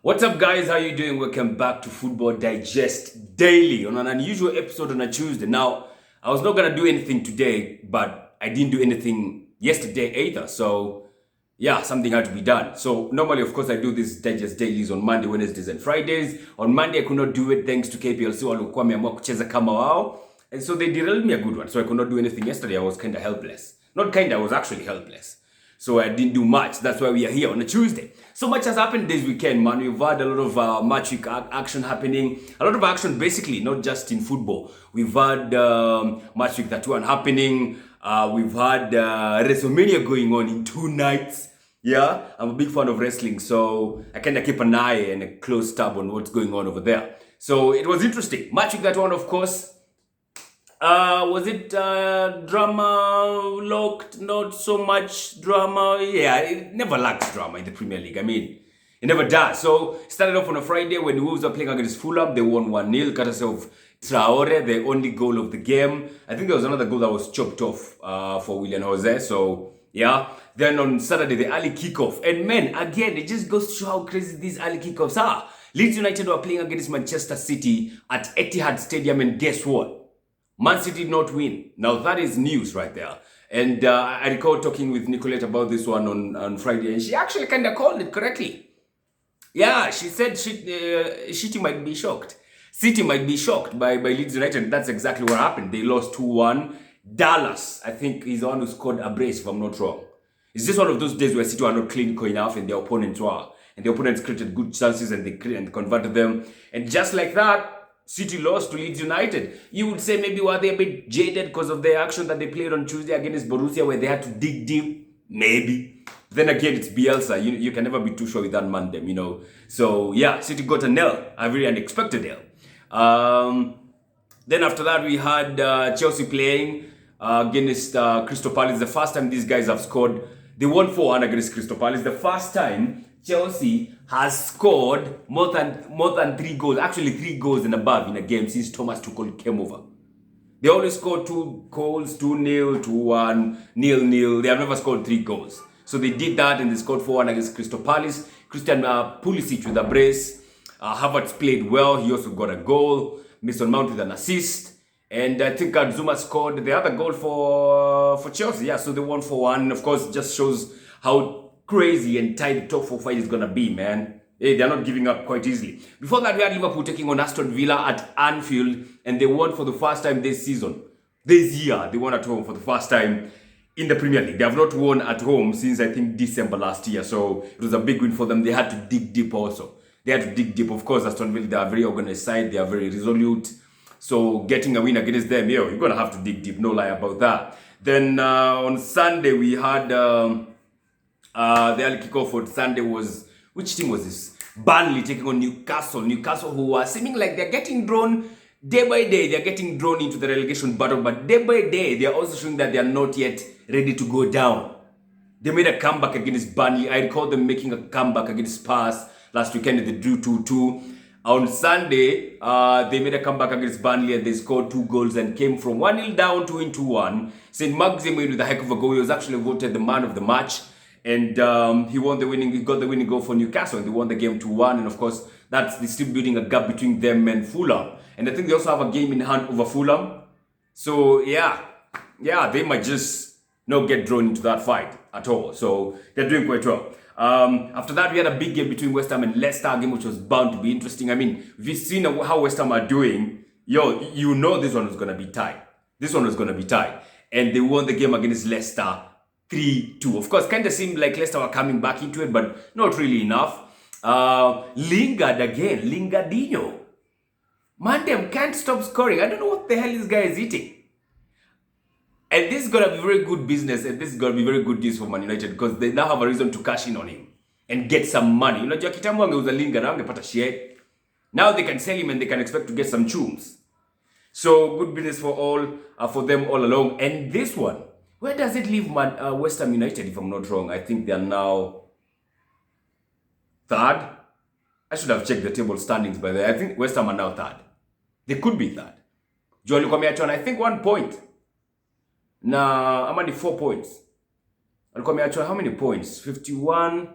What's up, guys? How you doing? Welcome back to Football Digest Daily on an unusual episode on a Tuesday. Now, I was not gonna do anything today, but I didn't do anything yesterday either. So, yeah, something had to be done. So normally, of course, I do these Digest Dailies on Monday, Wednesdays, and Fridays. On Monday, I could not do it thanks to KPLC walikuwa wameamua kucheza kama wao, and so they derailed me a good one. So I could not do anything yesterday. I was kind of helpless. Not kind of, I was actually helpless. So I didn't do much. That's why we are here on a Tuesday. So much has happened this weekend, man. We've had a lot of Matchweek action happening. A lot of action, basically, not just in football. We've had Matchweek 31 happening. We've had Wrestlemania going on in 2 nights. Yeah, I'm a big fan of wrestling, so I kind of keep an eye and a close tab on what's going on over there. So it was interesting. Matchweek 31, of course. Was it drama locked? Not so much drama. Yeah, it never lacks drama in the Premier League. I mean, it never does. So, started off on a Friday when the Wolves were playing against Fulham. They won 1-0, courtesy of Traore, the only goal of the game. I think there was another goal that was chopped off for William Jose. So, yeah. Then on Saturday, the early kickoff. And man, again, it just goes to show how crazy these early kickoffs are. Leeds United were playing against Manchester City at Etihad Stadium, and guess what? Man City did not win. Now that is news right there. And I recall talking with Nicolette about this one on Friday, and she actually kind of called it correctly. Yeah, she said City might be shocked. City might be shocked by Leeds United. That's exactly what happened. They lost 2-1. Dallas, I think, is the one who scored a brace, if I'm not wrong. It's just one of those days where City are not clinical enough and their opponents were. And the opponents created good chances and they converted them. And just like that, City lost to Leeds United. You would say maybe were they a bit jaded because of the action that they played on Tuesday against Borussia where they had to dig deep? Maybe. Then again, it's Bielsa. You can never be too sure with that man, them, you know. So, yeah, City got a nil. A very unexpected nil. Then after that, we had Chelsea playing against Crystal Palace. The first time these guys have scored. They won 4-1 against Crystal Palace. The first time Chelsea has scored more than 3 goals, actually 3 goals and above in a game since Thomas Tuchel came over. They always scored 2 goals, 2-0, 2-1, 0-0. They have never scored 3 goals. So they did that and they scored 4-1 against Crystal Palace. Christian Pulisic with a brace. Havertz played well. He also got a goal. Mason Mount with an assist. And I think Zuma scored the other goal for Chelsea. Yeah, so they won 4-1. Of course, it just shows how crazy and tight the top 4 fight is gonna be, man. Hey, they're not giving up quite easily. Before that, we had Liverpool taking on Aston Villa at Anfield, and they won for the first time this season. This year, they won at home for the first time in the Premier League. They have not won at home since, I think, December last year, so it was a big win for them. They had to dig deep also. They had to dig deep. Of course, Aston Villa, they are a very organized side. They are very resolute. So getting a win against them, you're going to have to dig deep. No lie about that. Then on Sunday, we had... the early kickoff for Sunday was, which team was this? Burnley taking on Newcastle. Newcastle, who are seeming like they're getting drawn day by day. They're getting drawn into the relegation battle, but day by day, they're also showing that they're not yet ready to go down. They made a comeback against Burnley. I recall them making a comeback against Spurs last weekend. They drew 2-2. On Sunday, they made a comeback against Burnley and they scored 2 goals and came from 1-0 down to 2-1. St. Maximin with a heck of a goal. He was actually voted the man of the match. And he got the winning goal for Newcastle, and they won the game 2-1. And of course, they're still building a gap between them and Fulham. And I think they also have a game in hand over Fulham. So yeah, they might just not get drawn into that fight at all. So they're doing quite well. After that, we had a big game between West Ham and Leicester, a game which was bound to be interesting. I mean, we've seen how West Ham are doing. You know this one was going to be tight. This one was going to be tight. And they won the game against Leicester 3-2. Of course, kind of seemed like Leicester were coming back into it, but not really enough. Lingard again. Lingardinho. Man, them can't stop scoring. I don't know what the hell this guy is eating. And this is going to be very good business, and this is going to be very good news for Man United because they now have a reason to cash in on him and get some money. You know, kitambo angeuza Lingard, angepata share. Now they can sell him and they can expect to get some chums. So, good business for them all along. And this one, where does it leave West Ham United, if I'm not wrong? I think they are now 3rd. I should have checked the table standings by the way. I think West Ham are now 3rd. They could be 3rd. Joel Lukomiachon, I think 1 point. Now, how many 4 points? Lukomiachon, how many points? 51.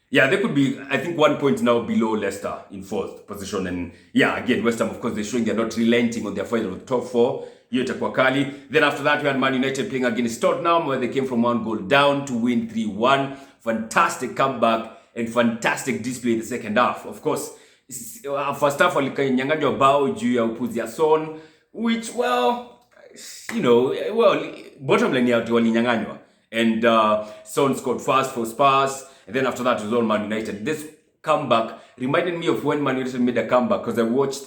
Yeah, they could be, I think, 1 point now below Leicester in 4th position. And yeah, again, West Ham, of course, they're showing they're not relenting on their fight of the top 4. Then after that, we had Man United playing against Tottenham, where they came from 1 goal down to win 3-1. Fantastic comeback and fantastic display in the second half. Of course, first half, walikanyanganywa bao juu ya upuzi ya Son, which, well, bottom line ya walinyanganywa. And Son scored fast for Spurs. And then after that, it was all Man United. This comeback reminded me of when Man United made a comeback, because I watched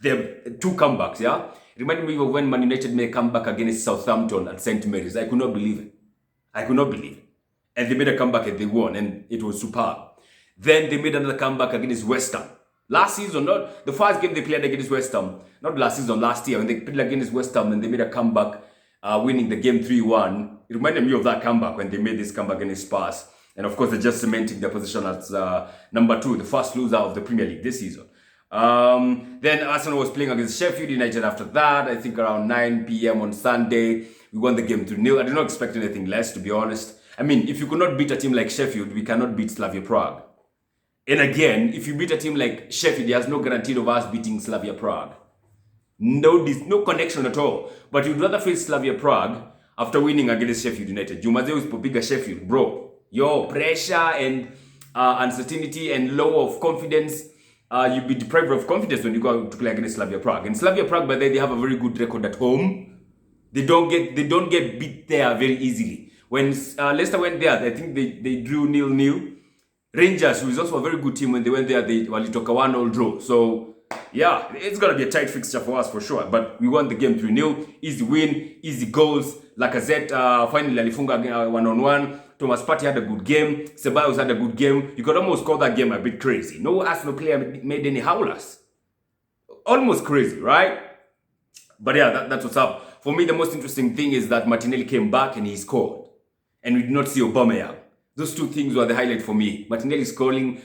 the 2 comebacks, yeah? Reminded me of when Man United made a comeback against Southampton at St. Mary's. I could not believe it. And they made a comeback and they won, and it was superb. Then they made another comeback against West Ham. Last season, not the first game they played against West Ham, not last season, last year, when they played against West Ham and they made a comeback, winning the game 3-1. It reminded me of that comeback when they made this comeback against Spurs. And of course, they're just cementing their position as number 2, the first loser of the Premier League this season. Then Arsenal was playing against Sheffield United after that, I think around 9 p.m. on Sunday. We won the game 3-0. I did not expect anything less, to be honest. I mean, if you could not beat a team like Sheffield, we cannot beat Slavia Prague. And again, if you beat a team like Sheffield, there's no guarantee of us beating Slavia Prague. No connection at all. But you'd rather face Slavia Prague after winning against Sheffield United. Jumaze usipopiga Sheffield, bro. Your pressure and uncertainty and low of confidence, you'll be deprived of confidence when you go to play against Slavia Prague. And Slavia Prague, by the way, they have a very good record at home. They don't get beat there very easily. When Leicester went there, I think they drew 0-0. Rangers, who is also a very good team, when they went there, they took a 1-0 draw. So yeah, it's gonna be a tight fixture for us for sure. But we won the game 3-0. Easy win, easy goals. Lacazette finally alifunga 1-on-1. Thomas Partey had a good game. Ceballos had a good game. You could almost call that game a bit crazy. No Arsenal player made any howlers. Almost crazy, right? But yeah, that's what's up. For me, the most interesting thing is that Martinelli came back and he scored. And we did not see Aubameyang. Those 2 things were the highlight for me. Martinelli scoring,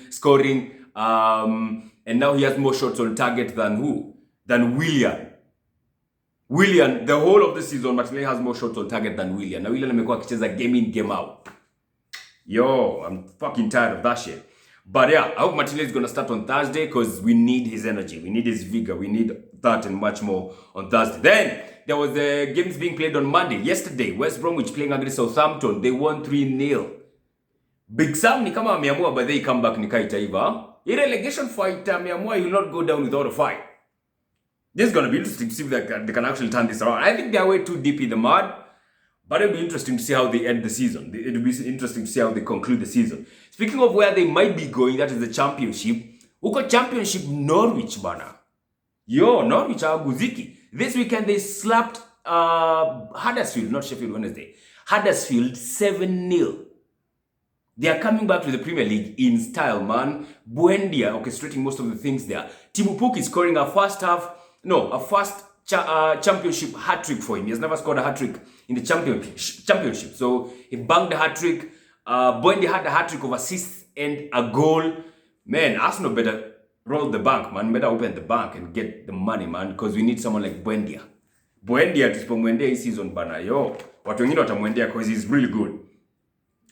and now he has more shots on target than who? Than Willian. The whole of the season, Martinelli has more shots on target than Willian. Now Willian amekuwa akicheza game in, game out. Yo, I'm fucking tired of that shit. But yeah, I hope Martinelli is going to start on Thursday, because we need his energy. We need his vigor. We need that and much more on Thursday. Then, there was the games being played on Monday. Yesterday, West Bromwich playing against Southampton. They won 3-0. Big Sam ni kama ameamua, but they come back nikaita hiva. In relegation fight, ameamua he will not go down without a fight. This is going to be interesting to see if they can actually turn this around. I think they are way too deep in the mud. But it'll be interesting to see how they end the season. It'll be interesting to see how they conclude the season. Speaking of where they might be going, that is the championship. Uko championship Norwich, bana. Yo, Norwich are guziki. This weekend they slapped Huddersfield, not Sheffield Wednesday. Huddersfield 7-0. They are coming back to the Premier League in style, man. Buendia orchestrating most of the things there. Timu Pukki scoring a first championship hat-trick for him. He has never scored a hat-trick in the championship. So he banged a hat-trick. Buendia had a hat-trick of assists and a goal. Man, Arsenal better roll the bank, man. Better open the bank and get the money, man. Because we need someone like Buendia. Buendia tusipomwendea hii season bana. Yo, watu wengine watamwendea because he's really good.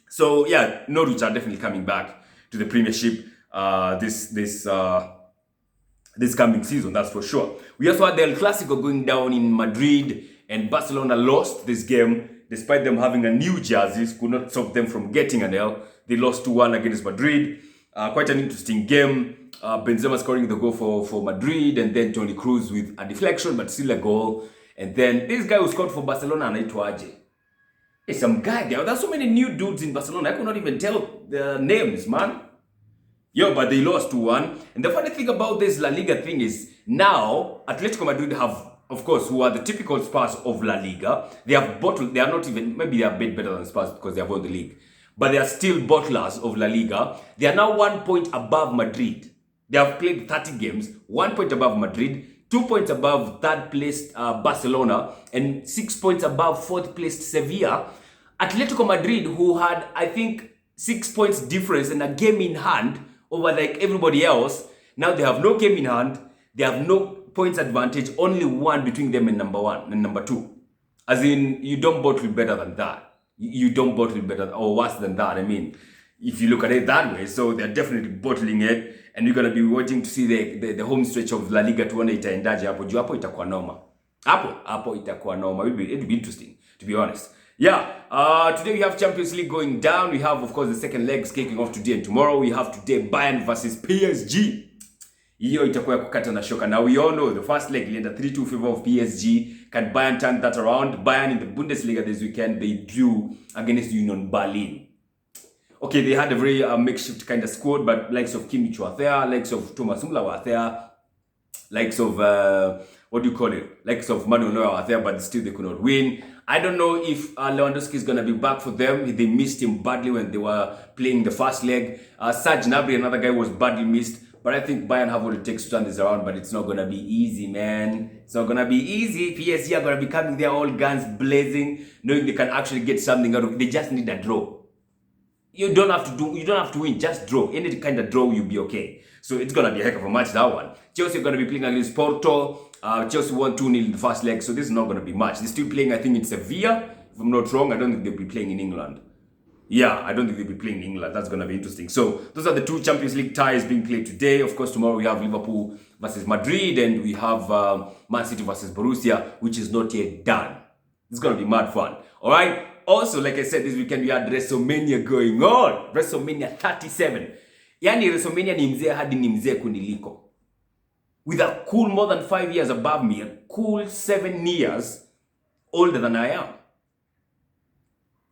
So yeah, Norwich are definitely coming back to the Premiership this coming season, that's for sure. We also had the El Clasico going down in Madrid, and Barcelona lost this game despite them having a new jerseys. Could not stop them from getting an L. They lost 2-1 against Madrid. Quite an interesting game. Benzema scoring the goal for Madrid, and then Toni Kroos with a deflection, but still a goal. And then this guy who scored for Barcelona, anaitwa aje? Hey, some guy there. There's so many new dudes in Barcelona. I could not even tell the names, man. Yo, but they lost 2-1. And the funny thing about this La Liga thing is, now, Atletico Madrid have, of course, who are the typical Spurs of La Liga. They have bottled, they are not even, maybe they are a bit better than Spurs because they have won the league. But they are still bottlers of La Liga. They are now 1 point above Madrid. They have played 30 games, 1 point above Madrid, 2 points above third placed Barcelona, and 6 points above fourth placed Sevilla. Atletico Madrid, who had, I think, 6 points difference and a game in hand over like everybody else, now they have no game in hand, they have no points advantage, only one between them and number one and number two. As in, you don't bottle better than that. You don't bottle better or worse than that. I mean, if you look at it that way. So they're definitely bottling it, and we're going to be waiting to see the home stretch of La Liga tuone itaendaje hapo. Juu hapo itakuwa noma. Hapo itakuwa noma. It'll be interesting, to be honest. Yeah, today we have Champions League going down. We have, of course, the second legs kicking off today, and tomorrow we have today Bayern versus PSG. Hiyo itakuwa kukata na shoka. Now we all know the first leg ilienda 3-2 in favor of PSG. Can Bayern turn that around? Bayern in the Bundesliga this weekend, they drew against Union Berlin. Okay, they had a very makeshift kind of squad, but likes of Kimmich were there, likes of Thomas Müller were there, likes of likes of Manuel Neuer were there, but still they could not win. I don't know if Lewandowski is going to be back for them. They missed him badly when they were playing the first leg. Serge Gnabry, another guy, was badly missed. But I think Bayern have what it takes to turn this around, but it's not going to be easy, man. It's not going to be easy. PSG are going to be coming there all guns blazing, knowing they can actually get something out of it. They just need a draw. You don't have to win, just draw. Any kind of draw, you'll be okay. So it's going to be a heck of a match, that one. Chelsea are going to be playing against Porto. Chelsea won 2-0 in the first leg, so this is not going to be much. They're still playing, I think, in Sevilla. If I'm not wrong, I don't think they'll be playing in England. Yeah, I don't think they'll be playing in England. That's going to be interesting. So those are the two Champions League ties being played today. Of course, tomorrow we have Liverpool versus Madrid, and we have Man City versus Borussia, which is not yet done. It's going to be mad fun. All right? Also, like I said, this weekend we had WrestleMania going on. WrestleMania 37. Yani WrestleMania ni mzee hadi ni mzee kuniliko. With a cool more than 5 years above me, a cool 7 years older than I am.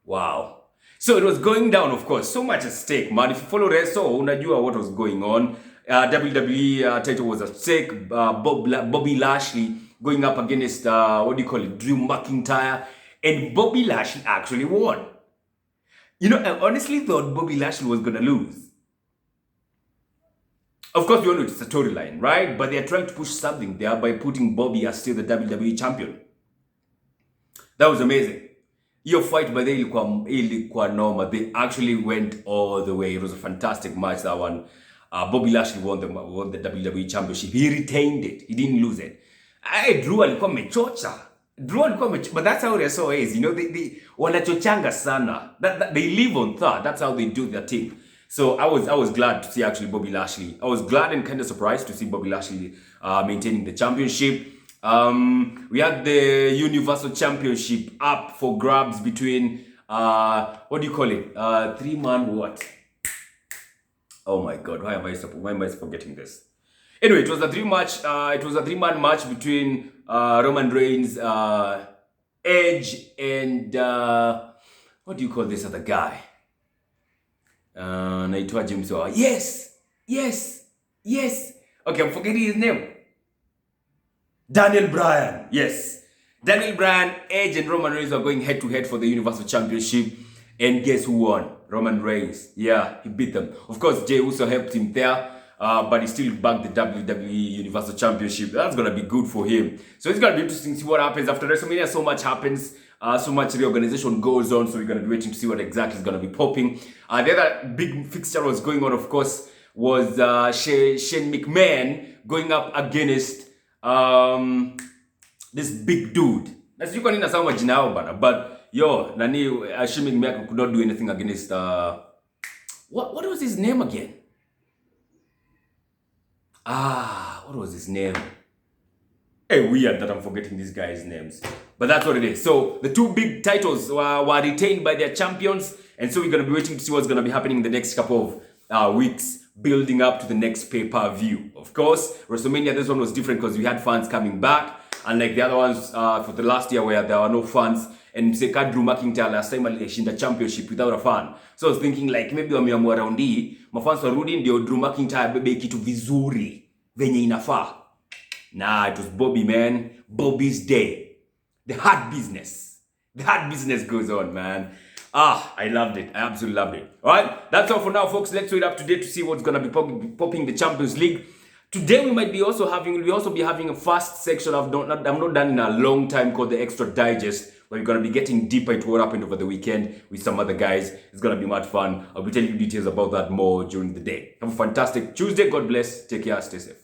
Wow. So it was going down, of course. So much at stake, man. If you follow Wrestle, unajua what was going on. WWE title was at stake. Bobby Lashley going up against, Drew McIntyre. And Bobby Lashley actually won. You know, I honestly thought Bobby Lashley was going to lose. Of course, we all know it's a storyline, right? But they're trying to push something there by putting Bobby as still the WWE champion. That was amazing. Your fight by the ilikuwa normal. They actually went all the way. It was a fantastic match, that one. Bobby Lashley won the WWE championship. He retained it. He didn't lose it. Drew alikuwa mechocha. But that's how Wrestle is. You know, they wanachochanga sana. They live on that. That's how they do their thing. So I was glad to see actually Bobby Lashley. I was glad and kind of surprised to see Bobby Lashley maintaining the championship. We had the Universal Championship up for grabs between three-man what? Oh my God, why am I forgetting this? Anyway, it was a three-man match between Roman Reigns, Edge, and what do you call this other guy? Naitwa James. Yes. Okay, I'm forgetting his name. Daniel Bryan. Yes. Daniel Bryan, Edge, and Roman Reigns are going head to head for the Universal Championship. And guess who won? Roman Reigns. Yeah, he beat them. Of course, Jey Uso helped him there. But he still bagged the WWE Universal Championship. That's going to be good for him. So it's going to be interesting to see what happens. After WrestleMania, so much happens. So much reorganization goes on. So we're going to be waiting to see what exactly is going to be popping. The other big fixture was going on, of course, was Shane McMahon going up against this big dude. That's you can in some majina yao bana. But yo, Shane McMahon could not do anything against what was his name again? What was his name? Hey, weird that I'm forgetting these guys' names. But that's what it is. So the two big titles were retained by their champions. And so we're going to be waiting to see what's going to be happening in the next couple of weeks, building up to the next pay-per-view. Of course, WrestleMania, this one was different because we had fans coming back. Unlike the other ones for the last year where there were no fans. And Mseka Drew McIntyre last time alishinda championship without a fan. So I was thinking like maybe wameamua round hii, mafans warudi ndio Drew McIntyre bebe kitu vizuri venye inafaa. Nah, it was Bobby, man. Bobby's day. The hard business. The hard business goes on, man. I loved it. I absolutely loved it. Alright, that's all for now, folks. Let's wait up today to see what's gonna be popping the Champions League. Today we'll also be having a fast section I've not done in a long time called the Extra Digest, where we're gonna be getting deeper into what happened over the weekend with some other guys. It's gonna be much fun. I'll be telling you details about that more during the day. Have a fantastic Tuesday. God bless. Take care. Stay safe.